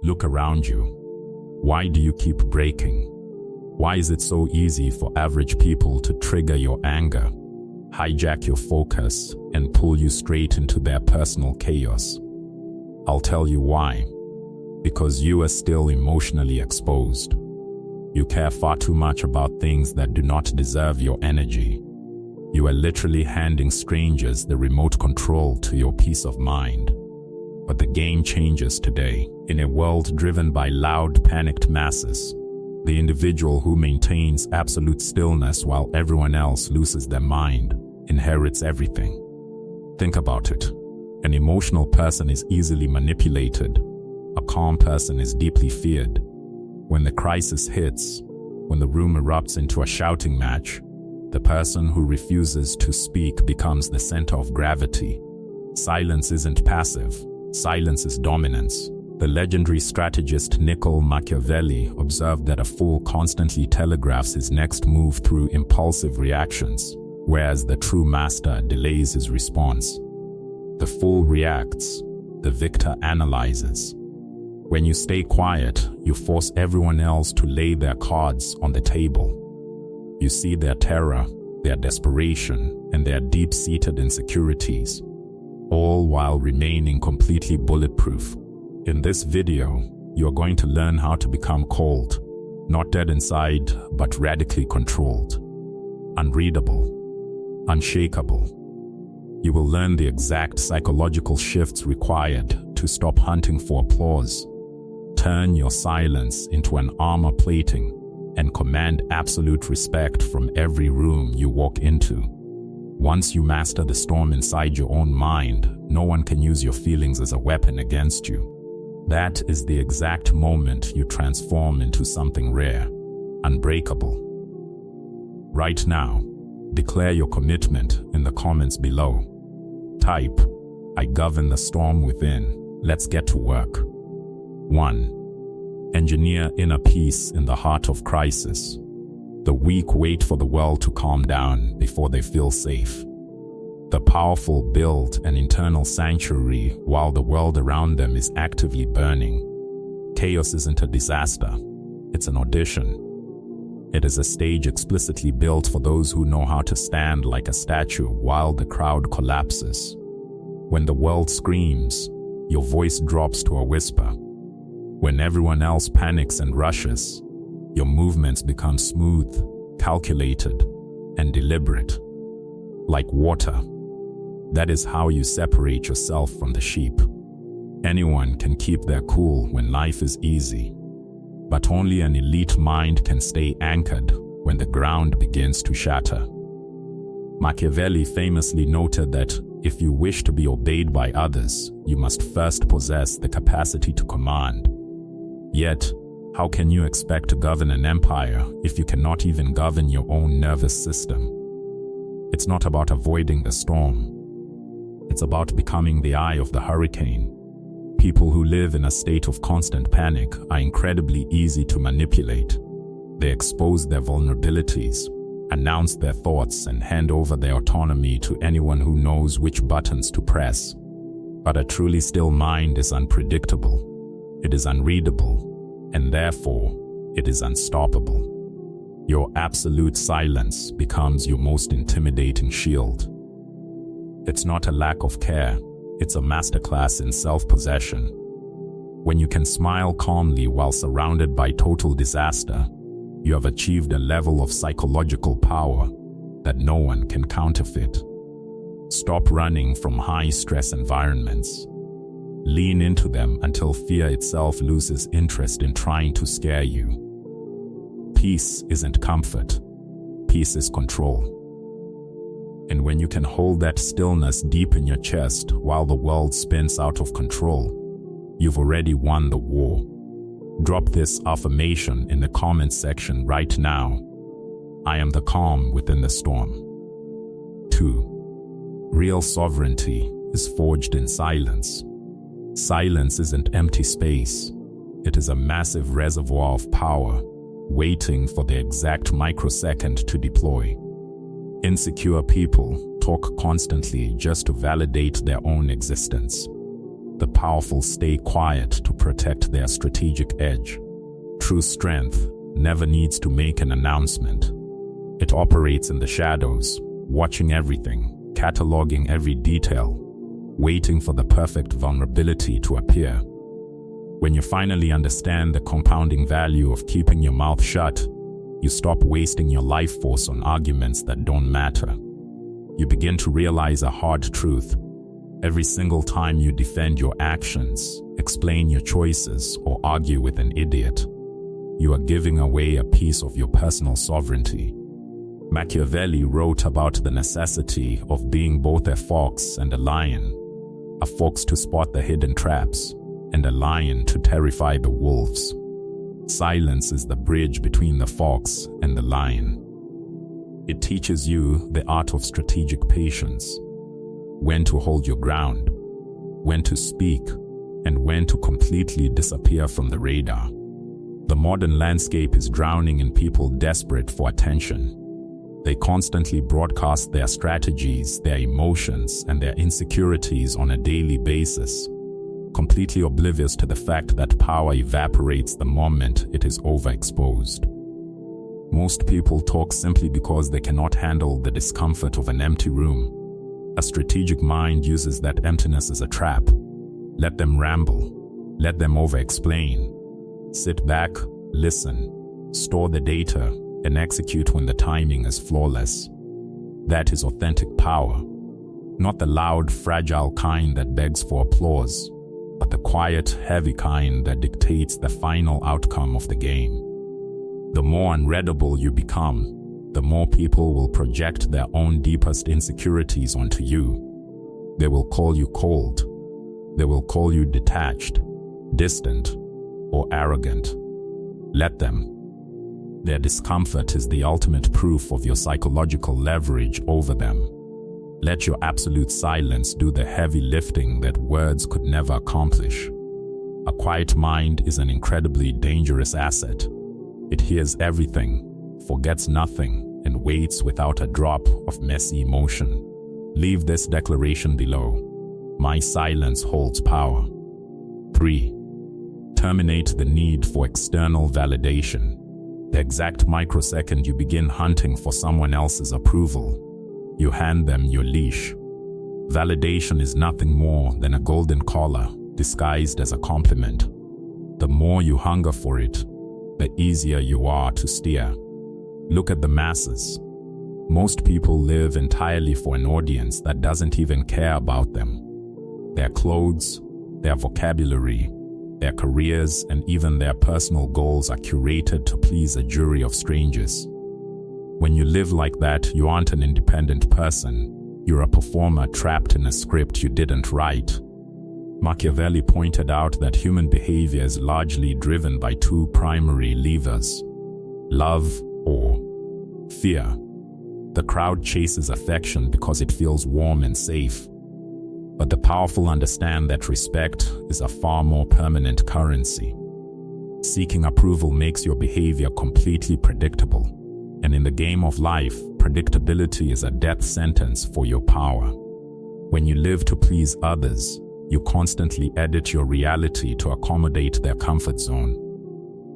Look around you. Why do you keep breaking? Why is it so easy for average people to trigger your anger, hijack your focus, and pull you straight into their personal chaos? I'll tell you why. Because you are still emotionally exposed. You care far too much about things that do not deserve your energy. You are literally handing strangers the remote control to your peace of mind. But the game changes today. In a world driven by loud, panicked masses, the individual who maintains absolute stillness while everyone else loses their mind inherits everything. Think about it. An emotional person is easily manipulated. A calm person is deeply feared. When the crisis hits, when the room erupts into a shouting match, the person who refuses to speak becomes the center of gravity. Silence isn't passive. Silence is dominance. The legendary strategist Machiavelli observed that a fool constantly telegraphs his next move through impulsive reactions, whereas the true master delays his response. The fool reacts, the victor analyzes. When you stay quiet, you force everyone else to lay their cards on the table. You see their terror, their desperation, and their deep-seated insecurities, all while remaining completely bulletproof. In this video, you are going to learn how to become cold, not dead inside, but radically controlled, unreadable, unshakable. You will learn the exact psychological shifts required to stop hunting for applause, turn your silence into an armor plating, and command absolute respect from every room you walk into. Once you master the storm inside your own mind, no one can use your feelings as a weapon against you. That is the exact moment you transform into something rare, unbreakable. Right now, declare your commitment in the comments below. Type, "I govern the storm within." Let's get to work. 1. Engineer inner peace in the heart of crisis. The weak wait for the world to calm down before they feel safe. The powerful build an internal sanctuary while the world around them is actively burning. Chaos isn't a disaster, it's an audition. It is a stage explicitly built for those who know how to stand like a statue while the crowd collapses. When the world screams, your voice drops to a whisper. When everyone else panics and rushes, your movements become smooth, calculated, and deliberate. Like water. That is how you separate yourself from the sheep. Anyone can keep their cool when life is easy, but only an elite mind can stay anchored when the ground begins to shatter. Machiavelli famously noted that if you wish to be obeyed by others, you must first possess the capacity to command. Yet, how can you expect to govern an empire if you cannot even govern your own nervous system? It's not about avoiding the storm. It's about becoming the eye of the hurricane. People who live in a state of constant panic are incredibly easy to manipulate. They expose their vulnerabilities, announce their thoughts, and hand over their autonomy to anyone who knows which buttons to press. But a truly still mind is unpredictable. It is unreadable, and therefore, it is unstoppable. Your absolute silence becomes your most intimidating shield. It's not a lack of care, it's a masterclass in self-possession. When you can smile calmly while surrounded by total disaster, you have achieved a level of psychological power that no one can counterfeit. Stop running from high-stress environments. Lean into them until fear itself loses interest in trying to scare you. Peace isn't comfort. Peace is control. And when you can hold that stillness deep in your chest while the world spins out of control, you've already won the war. Drop this affirmation in the comments section right now. I am the calm within the storm. 2. Real sovereignty is forged in silence. Silence isn't empty space. It is a massive reservoir of power, waiting for the exact microsecond to deploy. Insecure people talk constantly just to validate their own existence. The powerful stay quiet to protect their strategic edge. True strength never needs to make an announcement. It operates in the shadows, watching everything, cataloging every detail, waiting for the perfect vulnerability to appear. When you finally understand the compounding value of keeping your mouth shut, you stop wasting your life force on arguments that don't matter. You begin to realize a hard truth. Every single time you defend your actions, explain your choices, or argue with an idiot, you are giving away a piece of your personal sovereignty. Machiavelli wrote about the necessity of being both a fox and a lion. A fox to spot the hidden traps, and a lion to terrify the wolves. Silence is the bridge between the fox and the lion. It teaches you the art of strategic patience. When to hold your ground, when to speak, and when to completely disappear from the radar. The modern landscape is drowning in people desperate for attention. They constantly broadcast their strategies, their emotions, and their insecurities on a daily basis, completely oblivious to the fact that power evaporates the moment it is overexposed. Most people talk simply because they cannot handle the discomfort of an empty room. A strategic mind uses that emptiness as a trap. Let them ramble. Let them over-explain. Sit back, listen, store the data, and execute when the timing is flawless. That is authentic power. Not the loud, fragile kind that begs for applause, but the quiet, heavy kind that dictates the final outcome of the game. The more unreadable you become, the more people will project their own deepest insecurities onto you. They will call you cold. They will call you detached, distant, or arrogant. Let them. Their discomfort is the ultimate proof of your psychological leverage over them. Let your absolute silence do the heavy lifting that words could never accomplish. A quiet mind is an incredibly dangerous asset. It hears everything, forgets nothing, and waits without a drop of messy emotion. Leave this declaration below. My silence holds power. 3. Terminate the need for external validation. The exact microsecond you begin hunting for someone else's approval, you hand them your leash. Validation is nothing more than a golden collar disguised as a compliment. The more you hunger for it, the easier you are to steer. Look at the masses. Most people live entirely for an audience that doesn't even care about them. Their clothes, their vocabulary, their careers, and even their personal goals are curated to please a jury of strangers. When you live like that, you aren't an independent person. You're a performer trapped in a script you didn't write. Machiavelli pointed out that human behavior is largely driven by two primary levers: love or fear. The crowd chases affection because it feels warm and safe. But the powerful understand that respect is a far more permanent currency. Seeking approval makes your behavior completely predictable. And in the game of life, predictability is a death sentence for your power. When you live to please others, you constantly edit your reality to accommodate their comfort zone.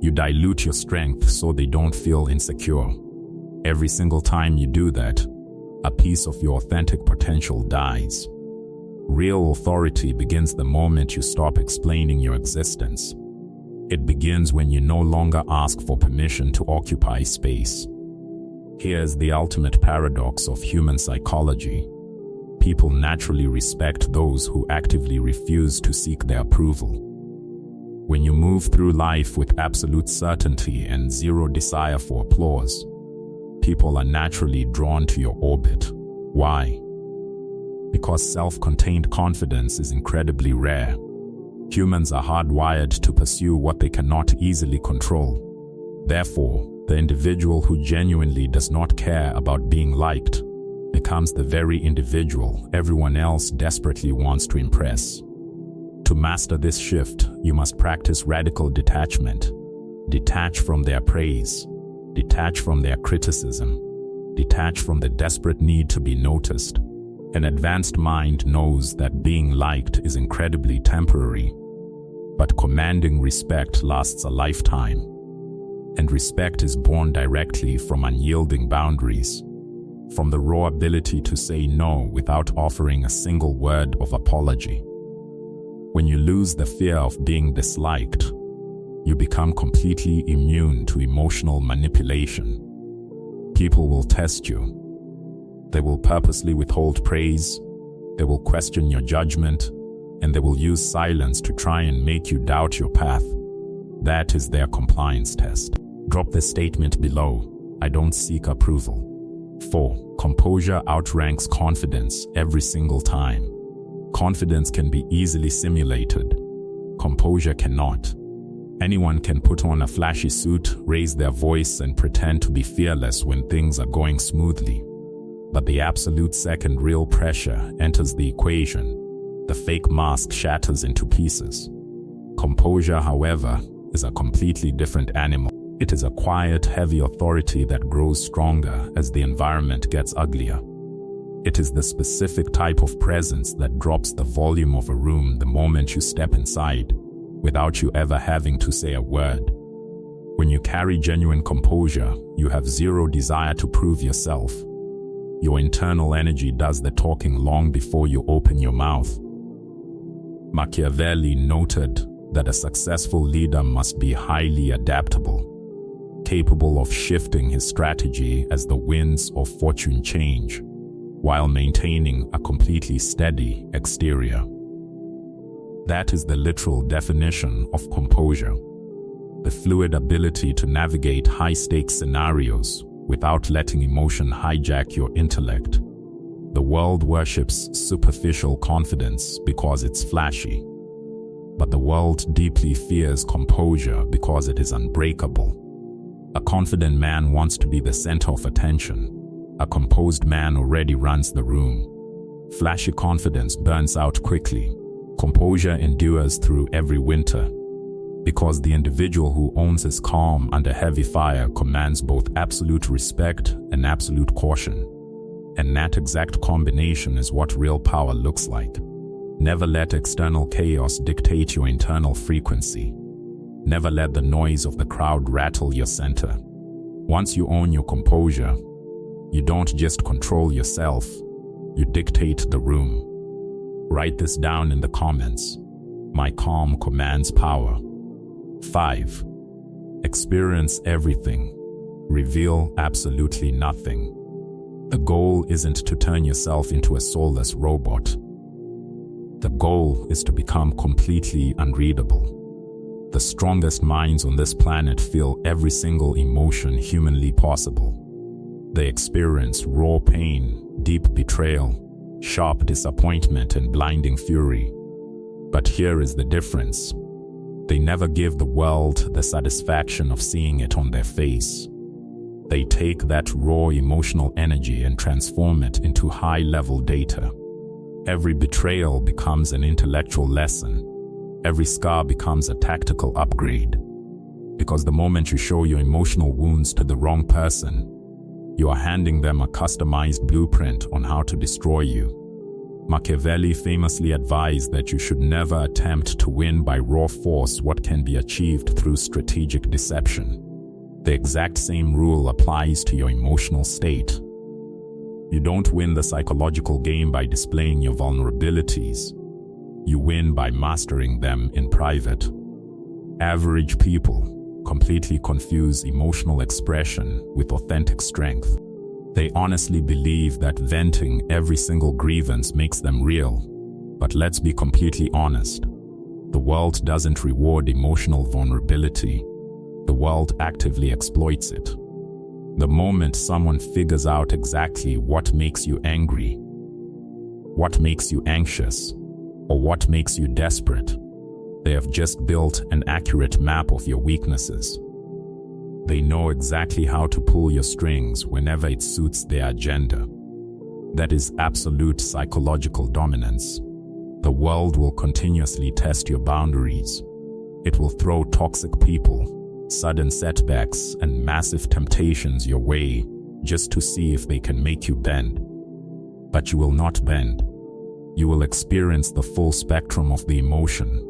You dilute your strength so they don't feel insecure. Every single time you do that, a piece of your authentic potential dies. Real authority begins the moment you stop explaining your existence. It begins when you no longer ask for permission to occupy space. Here's the ultimate paradox of human psychology. People naturally respect those who actively refuse to seek their approval. When you move through life with absolute certainty and zero desire for applause, people are naturally drawn to your orbit. Why? Because self-contained confidence is incredibly rare. Humans are hardwired to pursue what they cannot easily control. Therefore, the individual who genuinely does not care about being liked becomes the very individual everyone else desperately wants to impress. To master this shift, you must practice radical detachment. Detach from their praise. Detach from their criticism. Detach from the desperate need to be noticed. An advanced mind knows that being liked is incredibly temporary, but commanding respect lasts a lifetime. And respect is born directly from unyielding boundaries, from the raw ability to say no without offering a single word of apology. When you lose the fear of being disliked, you become completely immune to emotional manipulation. People will test you. They will purposely withhold praise, they will question your judgment, and they will use silence to try and make you doubt your path. That is their compliance test. Drop the statement below. I don't seek approval. 4. Composure outranks confidence every single time. Confidence can be easily simulated. Composure cannot. Anyone can put on a flashy suit, raise their voice, and pretend to be fearless when things are going smoothly. But the absolute second real pressure enters the equation, the fake mask shatters into pieces. Composure, however, is a completely different animal. It is a quiet, heavy authority that grows stronger as the environment gets uglier. It is the specific type of presence that drops the volume of a room the moment you step inside, without you ever having to say a word. When you carry genuine composure, you have zero desire to prove yourself. Your internal energy does the talking long before you open your mouth. Machiavelli noted that a successful leader must be highly adaptable, capable of shifting his strategy as the winds of fortune change, while maintaining a completely steady exterior. That is the literal definition of composure. The fluid ability to navigate high-stakes scenarios without letting emotion hijack your intellect. The world worships superficial confidence because it's flashy, but the world deeply fears composure because it is unbreakable. A confident man wants to be the center of attention. A composed man already runs the room. Flashy confidence burns out quickly. Composure endures through every winter, because the individual who owns his calm under heavy fire commands both absolute respect and absolute caution. And that exact combination is what real power looks like. Never let external chaos dictate your internal frequency. Never let the noise of the crowd rattle your center. Once you own your composure, you don't just control yourself, you dictate the room. Write this down in the comments. My calm commands power. 5. Experience everything. Reveal absolutely nothing. The goal isn't to turn yourself into a soulless robot. The goal is to become completely unreadable. The strongest minds on this planet feel every single emotion humanly possible. They experience raw pain, deep betrayal, sharp disappointment, and blinding fury. But here is the difference. They never give the world the satisfaction of seeing it on their face. They take that raw emotional energy and transform it into high-level data. Every betrayal becomes an intellectual lesson. Every scar becomes a tactical upgrade. Because the moment you show your emotional wounds to the wrong person, you are handing them a customized blueprint on how to destroy you. Machiavelli famously advised that you should never attempt to win by raw force what can be achieved through strategic deception. The exact same rule applies to your emotional state. You don't win the psychological game by displaying your vulnerabilities. You win by mastering them in private. Average people completely confuse emotional expression with authentic strength. They honestly believe that venting every single grievance makes them real. But let's be completely honest. The world doesn't reward emotional vulnerability. The world actively exploits it. The moment someone figures out exactly what makes you angry, what makes you anxious, or what makes you desperate, they have just built an accurate map of your weaknesses. They know exactly how to pull your strings whenever it suits their agenda. That is absolute psychological dominance. The world will continuously test your boundaries. It will throw toxic people, sudden setbacks, and massive temptations your way just to see if they can make you bend. But you will not bend. You will experience the full spectrum of the emotion,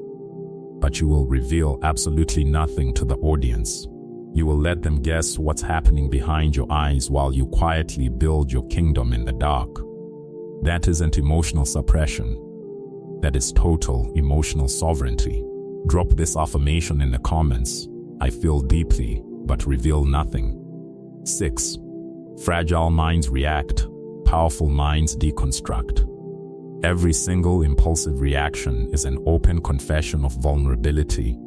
but you will reveal absolutely nothing to the audience. You will let them guess what's happening behind your eyes while you quietly build your kingdom in the dark. That isn't emotional suppression. That is total emotional sovereignty. Drop this affirmation in the comments. I feel deeply, but reveal nothing. 6. Fragile minds react. Powerful minds deconstruct. Every single impulsive reaction is an open confession of vulnerability.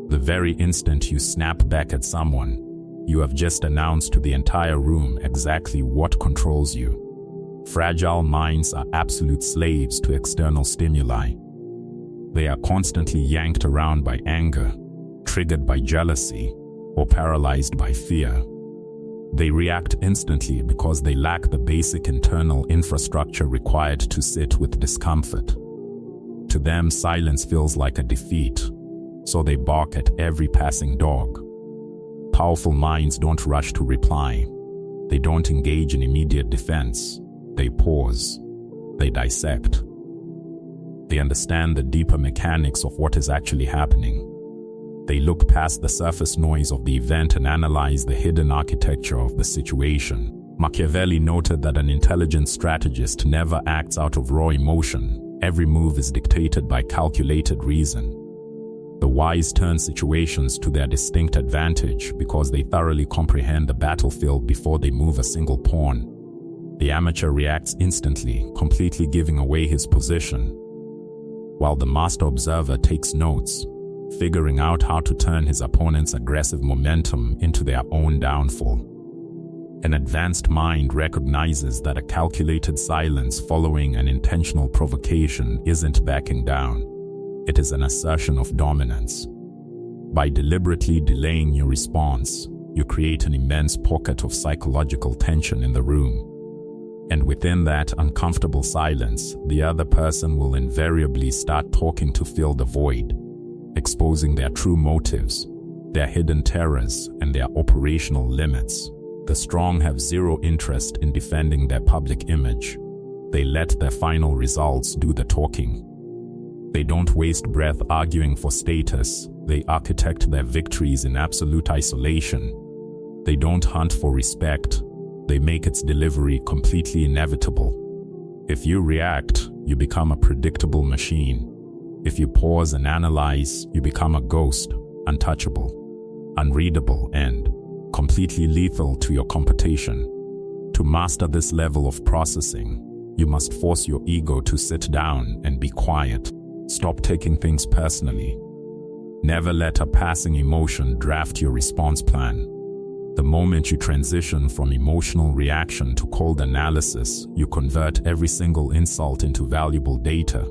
The very instant you snap back at someone, you have just announced to the entire room exactly what controls you. Fragile minds are absolute slaves to external stimuli. They are constantly yanked around by anger, triggered by jealousy, or paralyzed by fear. They react instantly because they lack the basic internal infrastructure required to sit with discomfort. To them, silence feels like a defeat, so they bark at every passing dog. Powerful minds don't rush to reply. They don't engage in immediate defense. They pause. They dissect. They understand the deeper mechanics of what is actually happening. They look past the surface noise of the event and analyze the hidden architecture of the situation. Machiavelli noted that an intelligent strategist never acts out of raw emotion. Every move is dictated by calculated reason. The wise turn situations to their distinct advantage because they thoroughly comprehend the battlefield before they move a single pawn. The amateur reacts instantly, completely giving away his position, while the master observer takes notes, figuring out how to turn his opponent's aggressive momentum into their own downfall. An advanced mind recognizes that a calculated silence following an intentional provocation isn't backing down. It is an assertion of dominance. By deliberately delaying your response, you create an immense pocket of psychological tension in the room. And within that uncomfortable silence, the other person will invariably start talking to fill the void, exposing their true motives, their hidden terrors, and their operational limits. The strong have zero interest in defending their public image. They let their final results do the talking. They don't waste breath arguing for status. They architect their victories in absolute isolation. They don't hunt for respect. They make its delivery completely inevitable. If you react, you become a predictable machine. If you pause and analyze, you become a ghost, untouchable, unreadable, and completely lethal to your competition. To master this level of processing, you must force your ego to sit down and be quiet. Stop taking things personally. Never let a passing emotion draft your response plan. The moment you transition from emotional reaction to cold analysis, you convert every single insult into valuable data,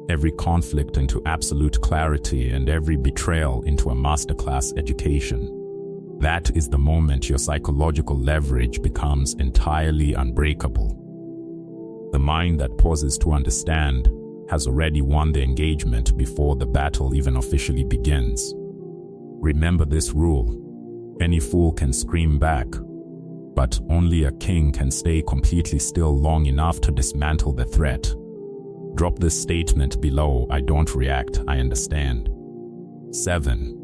every conflict into absolute clarity, and every betrayal into a masterclass education. That is the moment your psychological leverage becomes entirely unbreakable. The mind that pauses to understand has already won the engagement before the battle even officially begins. Remember this rule. Any fool can scream back, but only a king can stay completely still long enough to dismantle the threat. Drop this statement below: I don't react, I understand. 7.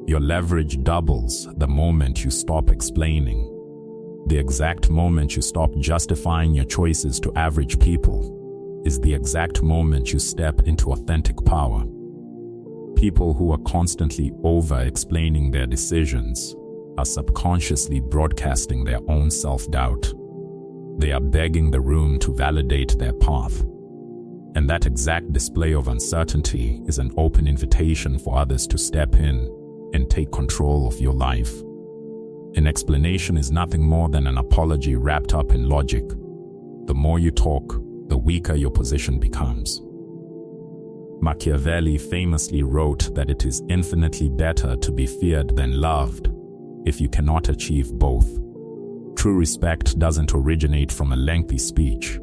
Your leverage doubles the moment you stop explaining. The exact moment you stop justifying your choices to average people is the exact moment you step into authentic power. People who are constantly over-explaining their decisions are subconsciously broadcasting their own self-doubt. They are begging the room to validate their path. And that exact display of uncertainty is an open invitation for others to step in and take control of your life. An explanation is nothing more than an apology wrapped up in logic. The more you talk, the weaker your position becomes. Machiavelli famously wrote that it is infinitely better to be feared than loved if you cannot achieve both. True respect doesn't originate from a lengthy speech.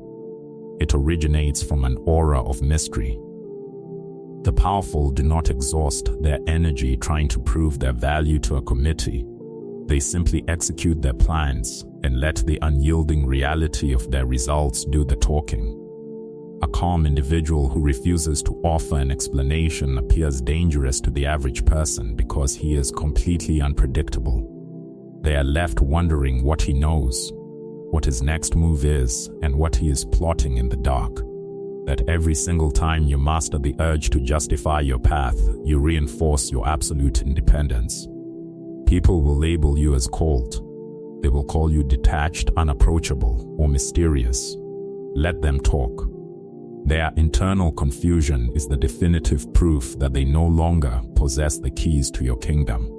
It originates from an aura of mystery. The powerful do not exhaust their energy trying to prove their value to a committee. They simply execute their plans, and let the unyielding reality of their results do the talking. A calm individual who refuses to offer an explanation appears dangerous to the average person because he is completely unpredictable. They are left wondering what he knows, what his next move is, and what he is plotting in the dark. That every single time you master the urge to justify your path, you reinforce your absolute independence. People will label you as cold. They will call you detached, unapproachable, or mysterious. Let them talk. Their internal confusion is the definitive proof that they no longer possess the keys to your kingdom.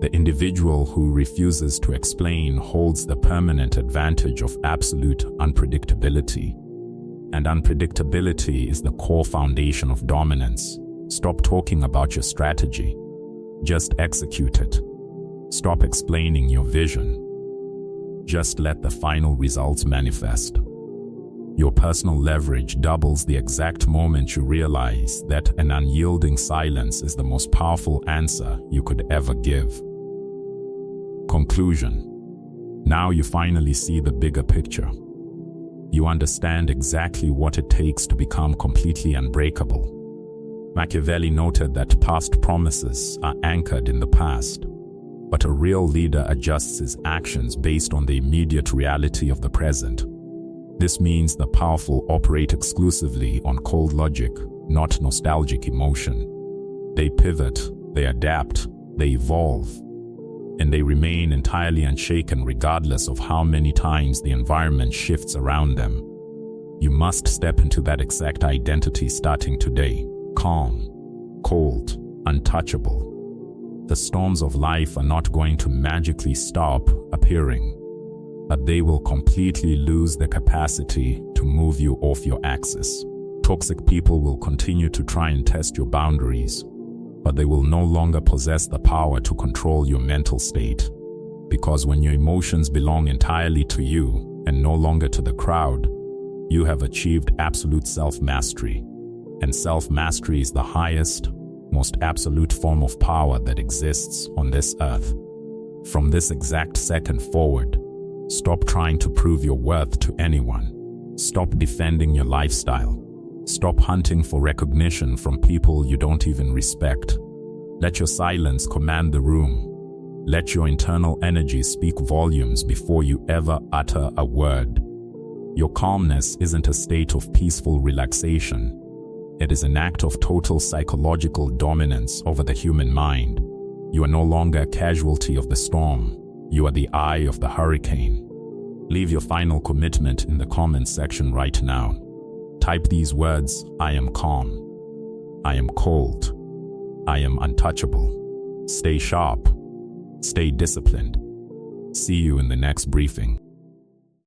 The individual who refuses to explain holds the permanent advantage of absolute unpredictability. And unpredictability is the core foundation of dominance. Stop talking about your strategy. Just execute it. Stop explaining your vision. Just let the final results manifest. Your personal leverage doubles the exact moment you realize that an unyielding silence is the most powerful answer you could ever give. Conclusion. Now you finally see the bigger picture. You understand exactly what it takes to become completely unbreakable. Machiavelli noted that past promises are anchored in the past, but a real leader adjusts his actions based on the immediate reality of the present. This means the powerful operate exclusively on cold logic, not nostalgic emotion. They pivot, they adapt, they evolve, and they remain entirely unshaken regardless of how many times the environment shifts around them. You must step into that exact identity starting today. Calm, cold, untouchable. The storms of life are not going to magically stop appearing, but they will completely lose the capacity to move you off your axis. Toxic people will continue to try and test your boundaries, but they will no longer possess the power to control your mental state. Because when your emotions belong entirely to you and no longer to the crowd, you have achieved absolute self-mastery. And self-mastery is the highest, most absolute form of power that exists on this earth. From this exact second forward, stop trying to prove your worth to anyone. Stop defending your lifestyle. Stop hunting for recognition from people you don't even respect. Let your silence command the room. Let your internal energy speak volumes before you ever utter a word. Your calmness isn't a state of peaceful relaxation. It is an act of total psychological dominance over the human mind. You are no longer a casualty of the storm. You are the eye of the hurricane. Leave your final commitment in the comments section right now. Type these words: I am calm. I am cold. I am untouchable. Stay sharp. Stay disciplined. See you in the next briefing.